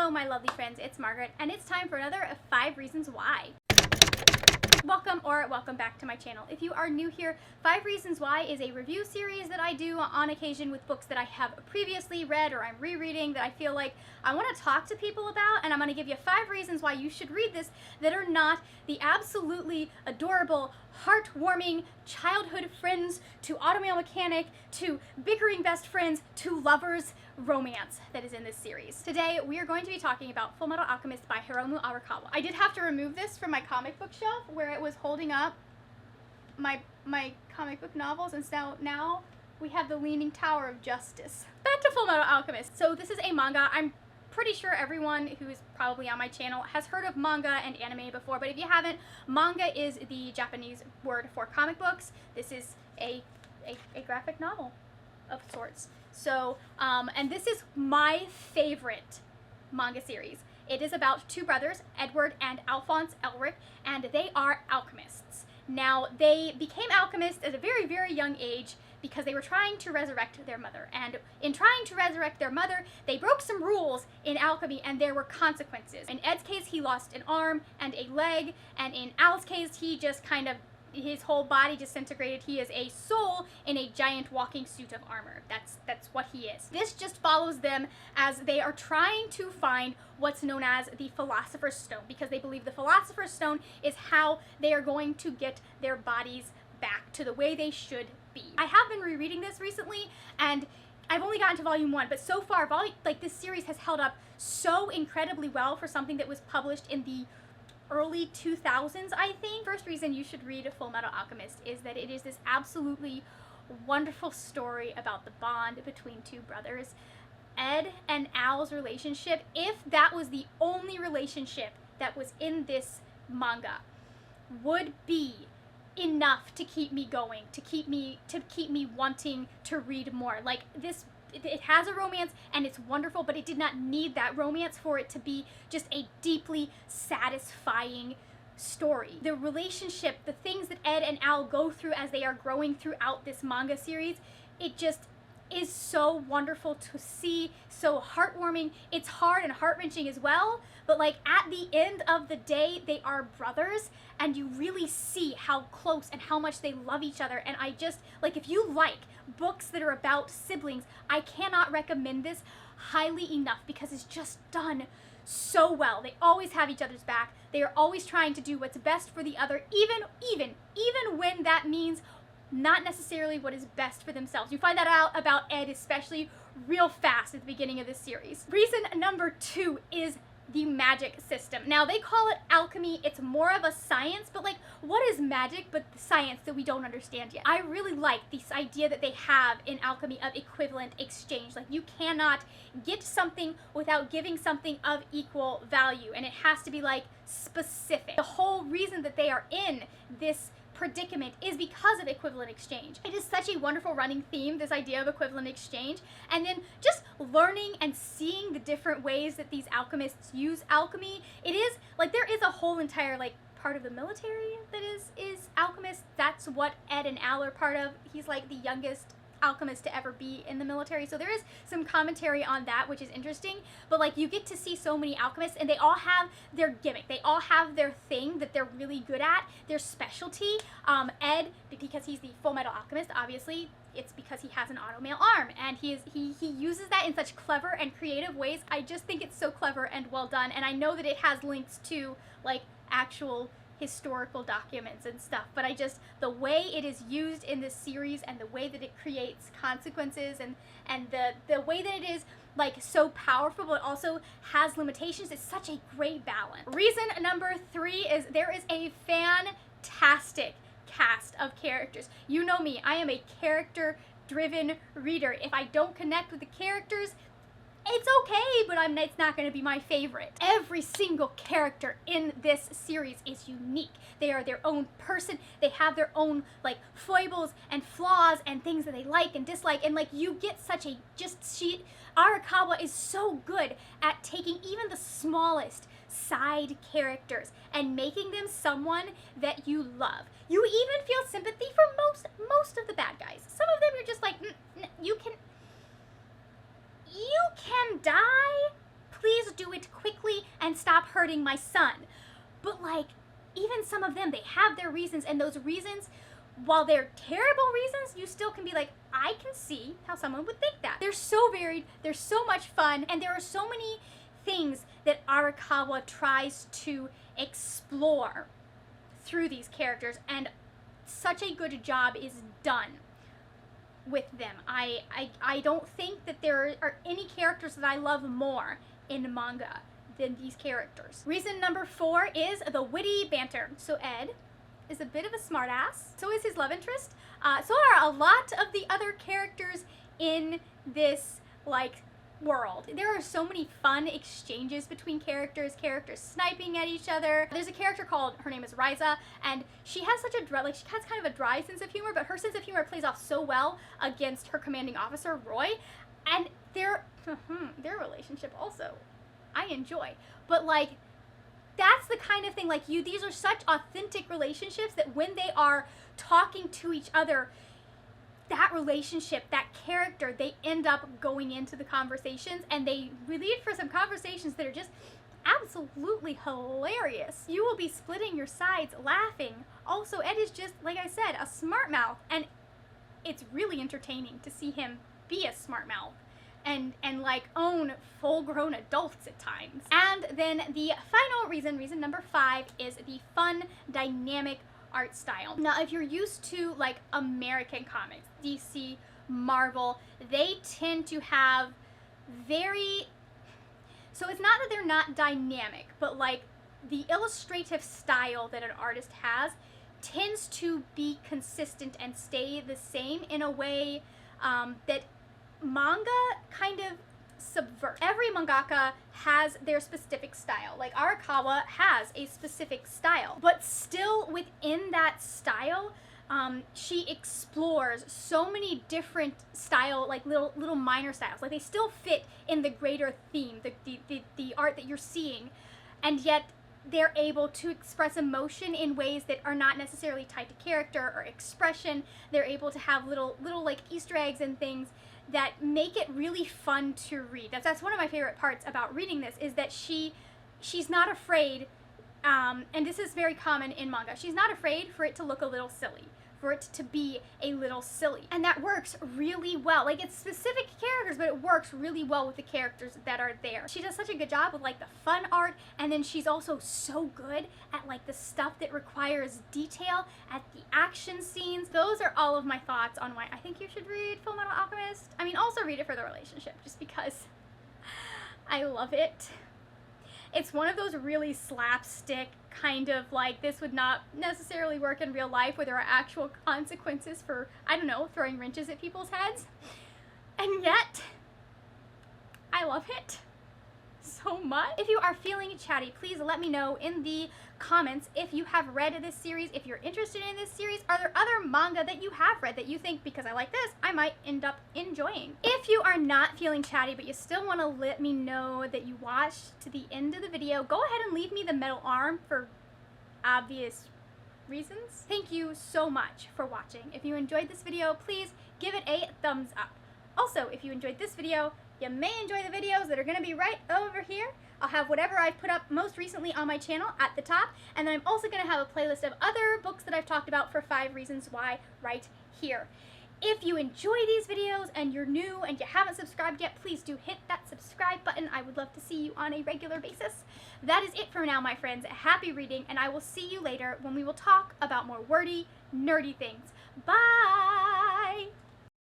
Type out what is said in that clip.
Hello, my lovely friends, it's Margaret, and it's time for another 5 Reasons Why. Welcome back to my channel. If you are new here, 5 Reasons Why is a review series that I do on occasion with books that I have previously read or I'm rereading that I feel like I want to talk to people about, and I'm going to give you 5 reasons why you should read this that are not the absolutely adorable, heartwarming childhood friends to automobile mechanic to bickering best friends to lovers romance that is in this series. Today we are going to be talking about Fullmetal Alchemist by Hiromu Arakawa. I did have to remove this from my comic book shelf where it was holding up my comic book novels, and so now we have the Leaning Tower of Justice. Back to Fullmetal Alchemist. So this is a manga. I'm pretty sure everyone who is probably on my channel has heard of manga and anime before, but if you haven't, manga is the Japanese word for comic books. This is a graphic novel of sorts. So, and this is my favorite manga series. It is about 2 brothers, Edward and Alphonse Elric, and they are alchemists. Now, they became alchemists at a very, very young age because they were trying to resurrect their mother. And in trying to resurrect their mother, they broke some rules in alchemy, and there were consequences. In Ed's case, he lost an arm and a leg, and in Al's case, he just kind of his whole body disintegrated. He is a soul in a giant walking suit of armor. That's what he is. This just follows them as they are trying to find what's known as the Philosopher's Stone, because they believe the Philosopher's Stone is how they are going to get their bodies back to the way they should be. I have been rereading this recently, and I've only gotten to volume 1, but so far, this series has held up so incredibly well for something that was published in the early 2000s, I think. First reason you should read Fullmetal Alchemist is that it is this absolutely wonderful story about the bond between 2 brothers. Ed and Al's relationship, if that was the only relationship that was in this manga, would be enough to keep me going, to keep me wanting to read more. Like this, it has a romance and it's wonderful, but it did not need that romance for it to be just a deeply satisfying story. The relationship, the things that Ed and Al go through as they are growing throughout this manga series, it just is so wonderful to see, so heartwarming. It's hard and heart-wrenching as well, but like at the end of the day, they are brothers, and you really see how close and how much they love each other. And I just, like, if you like books that are about siblings, I cannot recommend this highly enough because it's just done so well. They always have each other's back. They are always trying to do what's best for the other, even when that means not necessarily what is best for themselves. You find that out about Ed especially real fast at the beginning of this series. Reason number 2 is the magic system. Now, they call it alchemy. It's more of a science, but like, what is magic but the science that we don't understand yet? I really like this idea that they have in alchemy of equivalent exchange. Like, you cannot get something without giving something of equal value, and it has to be like specific. The whole reason that they are in this predicament is because of equivalent exchange. It is such a wonderful running theme, this idea of equivalent exchange, and then just learning and seeing the different ways that these alchemists use alchemy. It is like there is a whole entire like part of the military that is alchemist. That's what Ed and Al are part of. He's like the youngest alchemist to ever be in the military, so there is some commentary on that, which is interesting. But like, you get to see so many alchemists, and they all have their gimmick. They all have their thing that they're really good at, their specialty. Ed, because he's the Fullmetal Alchemist, obviously it's because he has an automail arm, and he uses that in such clever and creative ways. I just think it's so clever and well done, and I know that it has links to like actual historical documents and stuff, but the way it is used in this series and the way that it creates consequences and the way that it is like so powerful but also has limitations, it's such a great balance. Reason number 3 is there is a fantastic cast of characters. You know me, I am a character-driven reader. If I don't connect with the characters, it's okay, but it's not going to be my favorite. Every single character in this series is unique. They are their own person. They have their own like foibles and flaws and things that they like and dislike, and like you get such a Arakawa is so good at taking even the smallest side characters and making them someone that you love. You even feel sympathy for most of the bad guys. Some of them you're just like, you can die please do it quickly and stop hurting my son. But like, even some of them, they have their reasons, and those reasons, while they're terrible reasons, you still can be like, I can see how someone would think that. They're so varied, they're so much fun, and there are so many things that Arakawa tries to explore through these characters, and such a good job is done with them. I don't think that there are any characters that I love more in manga than these characters. Reason number 4 is the witty banter. So Ed is a bit of a smartass. So is his love interest. So are a lot of the other characters in this like world. There are so many fun exchanges between characters sniping at each other. There's a character called, her name is Riza, and she has such a she has kind of a dry sense of humor, but her sense of humor plays off so well against her commanding officer, Roy, and their relationship also I enjoy. But like, that's the kind of thing, like, these are such authentic relationships that when they are talking to each other, that relationship, that character, they end up going into the conversations, and they lead for some conversations that are just absolutely hilarious. You will be splitting your sides laughing. Also, Ed is just, like I said, a smart mouth, and it's really entertaining to see him be a smart mouth and like own full-grown adults at times. And then the final reason number 5, is the fun, dynamic art style. Now, if you're used to like American comics, DC, Marvel, they tend to have so it's not that they're not dynamic, but like the illustrative style that an artist has tends to be consistent and stay the same in a way that manga kind of subvert. Every mangaka has their specific style. Like Arakawa has a specific style, but still within that style, she explores so many different style, like little minor styles. Like they still fit in the greater theme, the art that you're seeing, and yet they're able to express emotion in ways that are not necessarily tied to character or expression. They're able to have little like Easter eggs and things that make it really fun to read. That's one of my favorite parts about reading this, is that she's not afraid, and this is very common in manga, she's not afraid for it to look a little silly, for it to be a little silly. And that works really well. Like, it's specific characters, but it works really well with the characters that are there. She does such a good job with like the fun art, and then she's also so good at like the stuff that requires detail, at the action scenes. Those are all of my thoughts on why I think you should read Fullmetal Alchemist. I mean, also read it for the relationship, just because I love it. It's one of those really slapstick kind of like, this would not necessarily work in real life, where there are actual consequences for, I don't know, throwing wrenches at people's heads. And yet, I love it so much. If you are feeling chatty, please let me know in the comments if you have read this series, if you're interested in this series. Are there other manga that you have read that you think, because I like this, I might end up enjoying? If you are not feeling chatty, but you still want to let me know that you watched to the end of the video, go ahead and leave me the metal arm for obvious reasons. Thank you so much for watching. If you enjoyed this video, please give it a thumbs up. Also, if you enjoyed this video, you may enjoy the videos that are going to be right over here. I'll have whatever I've put up most recently on my channel at the top, and then I'm also going to have a playlist of other books that I've talked about for 5 reasons why right here. If you enjoy these videos and you're new and you haven't subscribed yet, please do hit that subscribe button. I would love to see you on a regular basis. That is it for now, my friends. Happy reading, and I will see you later when we will talk about more wordy, nerdy things. Bye!